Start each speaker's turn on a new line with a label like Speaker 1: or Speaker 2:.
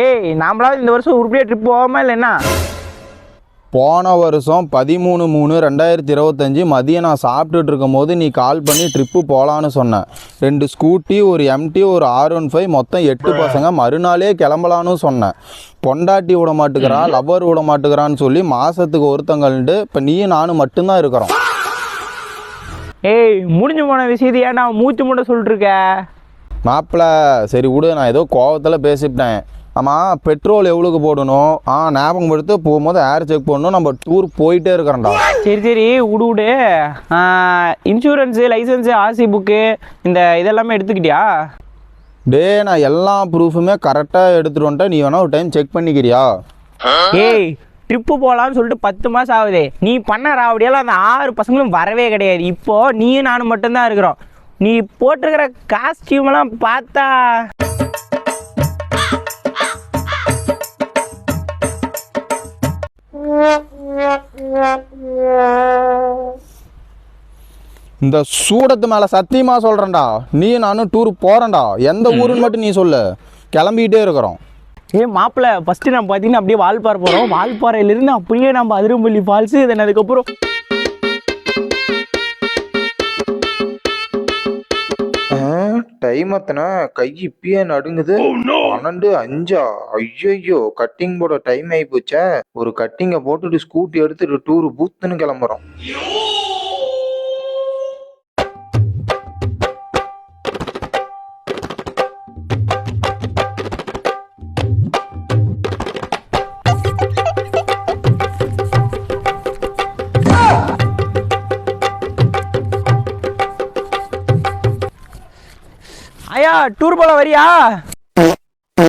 Speaker 1: ஏய் நாமளாவது இந்த வருஷம் உருப்படியா ட்ரிப் போகாம இல்லைன்னா?
Speaker 2: போன வருஷம் 13/3/2025 மதியம் நான் சாப்பிட்டுட்டு இருக்கும் போது நீ கால் பண்ணி ட்ரிப்பு போகலான்னு சொன்னேன். 2 ஸ்கூட்டி, ஒரு எம்டி, ஒரு R15, மொத்தம் 8 பசங்க மறுநாளே கிளம்பலான்னு சொன்னேன். பொண்டாட்டி விட மாட்டுக்கிறான், லவர் விட மாட்டுக்கிறான்னு சொல்லி மாதத்துக்கு ஒருத்தங்கள்ட்டு இப்போ நீயும் நானும் மட்டும்தான் இருக்கிறோம்.
Speaker 1: ஏய் முடிஞ்சு போன விஷயத்தை ஏன் நான் மூச்சு முட்டை சொல்லிட்டு இருக்க?
Speaker 2: மாப்பிள்ள சரி விடு, நான் ஏதோ கோவத்தில் பேசிவிட்டேன். ஆமாம், பெட்ரோல் எவ்வளோக்கு போடணும்? ஞாபகம் எடுத்து போகும்போது ஏர் செக் பண்ணணும். நம்ம டூர் போயிட்டே இருக்கிறோம்டா.
Speaker 1: சரி சரி விடு. இன்சூரன்ஸு, லைசன்ஸு, ஆர்சி புக்கு, இந்த இதெல்லாமே எடுத்துக்கிட்டியா?
Speaker 2: நான் எல்லா ப்ரூஃபுமே கரெக்டாக எடுத்துகிட்டு வந்துட்டேன். நீ வேணா ஒரு டைம் செக் பண்ணிக்கிறியா?
Speaker 1: ஏய் ட்ரிப்பு போகலான்னு சொல்லிட்டு 10 மாதம் ஆகுது. நீ பண்ண ராவடியால் அந்த 6 பசங்களும் வரவே கிடையாது. இப்போது நீயும் நானும் மட்டும்தான் இருக்கிறோம். நீ போட்டிருக்கிற காஸ்டியூமெல்லாம் பார்த்தா
Speaker 2: இந்த சூடத்து மேலே சத்தியமாக சொல்கிறேன்டா, நீ நானும் டூர் போகிறேன்டா. எந்த ஊருன்னு மட்டும் நீ சொல்லு, கிளம்பிக்கிட்டே இருக்கிறோம்.
Speaker 1: மாப்பிள்ளை ஃபஸ்ட்டு நம்ம பார்த்தீங்கன்னா அப்படியே வால்பாறை போகிறோம். வால்பாறையிலேருந்து அப்படியே நம்ம அதிரம்பள்ளி ஃபால்ஸு, தென் அதுக்கப்புறம்
Speaker 2: டைம் எத்தனை? கை இப்பயே நடுங்குது. 12:05. ஐயோ, கட்டிங் போட டைம் ஆகி போச்சே. ஒரு கட்டிங்கை போட்டுட்டு ஸ்கூட்டி எடுத்துட்டு டூர் பூத்துன்னு கிளம்புறோம்.
Speaker 1: ஐயா டூர் போல வரியா?